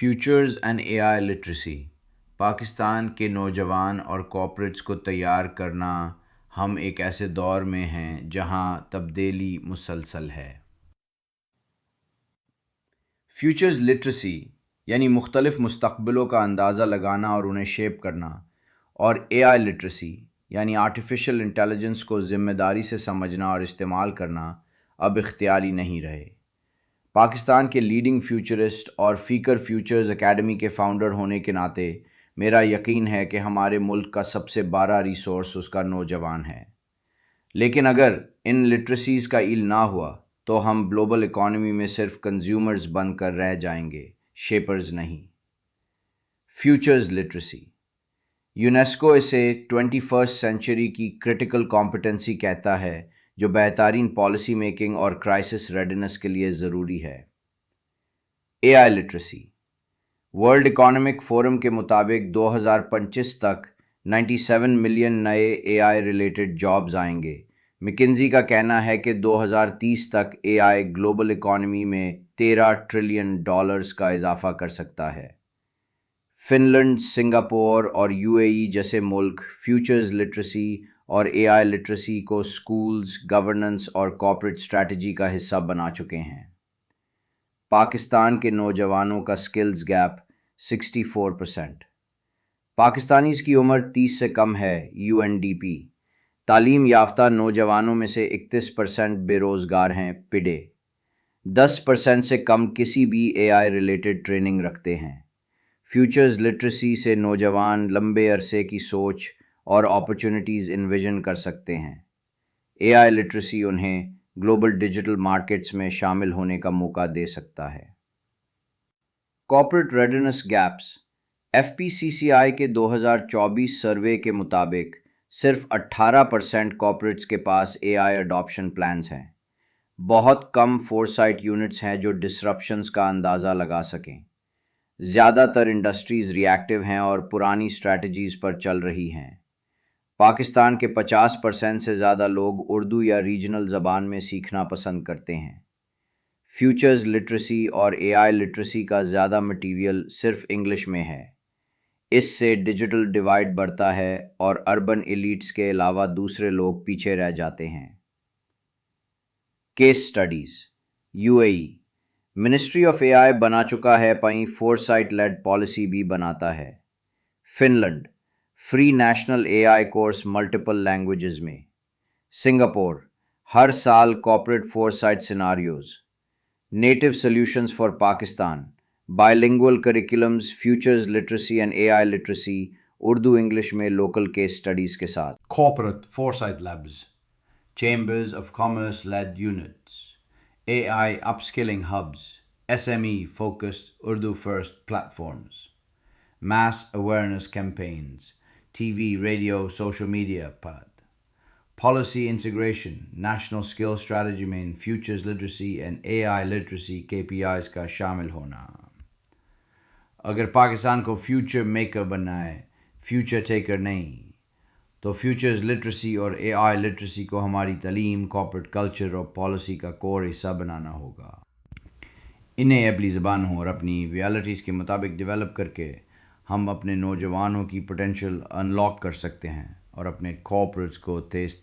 Futures and A I literacy Pakistan کے نوجوان اور کارپوریٹس کو تیار کرنا۔ ہم ایک ایسے دور میں ہیں جہاں تبدیلی مسلسل ہے۔ فیوچرز لٹریسی یعنی مختلف مستقبلوں کا اندازہ لگانا اور انہیں شیپ کرنا، اور اے آئی لٹریسی یعنی آرٹیفیشل انٹیلیجنس کو ذمہ داری سے سمجھنا اور استعمال کرنا اب اختیاری نہیں رہے۔ پاکستان کے لیڈنگ فیوچرسٹ اور فیکر فیوچرز اکیڈمی کے فاؤنڈر ہونے کے ناطے میرا یقین ہے کہ ہمارے ملک کا سب سے بڑا ریسورس اس کا نوجوان ہے۔ لیکن اگر ان لٹریسیز کا ایل نہ ہوا تو ہم گلوبل اکانومی میں صرف کنزیومرز بن کر رہ جائیں گے، شیپرز نہیں۔ فیوچرز لٹریسی، یونیسکو اسے 21 سینچری کی کرٹیکل کمپیٹنسی کہتا ہے، جو بہترین پالیسی میکنگ اور کرائسس ریڈینس کے لیے ضروری ہے۔ اے I literacy, world economic forum کے مطابق 2025 تک 97 ملین نئے اے آئی ریلیٹڈ جابز آئیں گے۔ مکنزی کا کہنا ہے کہ 2030 تک اے آئی گلوبل اکانومی میں $13 ٹریلین کا اضافہ کر سکتا ہے۔ فن لینڈ، سنگاپور اور یو اے ای جیسے ملک فیوچرز لٹریسی اور اے آئی لٹریسی کو سکولز، گورننس اور کارپوریٹ اسٹریٹجی کا حصہ بنا چکے ہیں۔ پاکستان کے نوجوانوں کا سکلز گیپ 64%۔ پاکستانیز کی عمر 30 سے کم ہے۔ UNDP، تعلیم یافتہ نوجوانوں میں سے 31% بے روزگار ہیں۔ پڈے، 10% سے کم کسی بھی اے آئی ریلیٹڈ ٹریننگ رکھتے ہیں۔ فیوچرز لٹریسی سے نوجوان لمبے عرصے کی سوچ اور اپرچونٹیز انویژن کر سکتے ہیں۔ اے آئی لٹریسی انہیں گلوبل ڈیجیٹل مارکیٹس میں شامل ہونے کا موقع دے سکتا ہے۔ کارپوریٹ ریڈینس گیپس، FPCCI کے 2024 سروے کے مطابق صرف 18% کارپوریٹس کے پاس اے آئی اڈاپشن پلانز ہیں۔ بہت کم فورسائٹ یونٹس ہیں جو ڈسرپشنز کا اندازہ لگا سکیں۔ زیادہ تر انڈسٹریز ری ایکٹیو ہیں اور پرانی اسٹریٹجیز پر چل رہی ہیں۔ پاکستان کے 50% سے زیادہ لوگ اردو یا ریجنل زبان میں سیکھنا پسند کرتے ہیں۔ فیوچرز لٹریسی اور اے آئی لٹریسی کا زیادہ مٹیریل صرف انگلش میں ہے۔ اس سے ڈیجیٹل ڈیوائیڈ بڑھتا ہے اور اربن ایلیٹس کے علاوہ دوسرے لوگ پیچھے رہ جاتے ہیں۔ Case studies, UAE، ministry of A I بنا چکا ہے، فورسائٹ لیڈ پالیسی بھی بناتا ہے۔ Finland, free national A I course multiple languages میں۔ سنگاپور، ہر سال corporate foresight scenarios. Native solutions for Pakistan, bilingual curriculums, futures literacy and A I literacy, Urdu English میں لوکل کیس سٹڈیز کے ساتھ۔ Corporate Foresight Labs, Chambers of Commerce led units, AI upskilling hubs, SME focused Urdu first platforms, mass awareness campaigns, TV, radio, social media per. Policy integration, national skill strategy میں futures literacy and A I literacy KPIs کا شامل ہونا۔ اگر پاکستان کو future maker بننا ہے، future taker نہیں، تو فیوچرز لٹریسی اور اے آئی لٹریسی کو ہماری تعلیم، کارپوریٹ کلچر اور پالیسی کا کور حصہ بنانا ہوگا۔ انہیں اپنی زبانوں اور اپنی ریالٹیز کے مطابق ڈیولپ کر کے ہم اپنے نوجوانوں کی پوٹینشیل انلاک کر سکتے ہیں اور اپنے کارپوریٹس کو تیز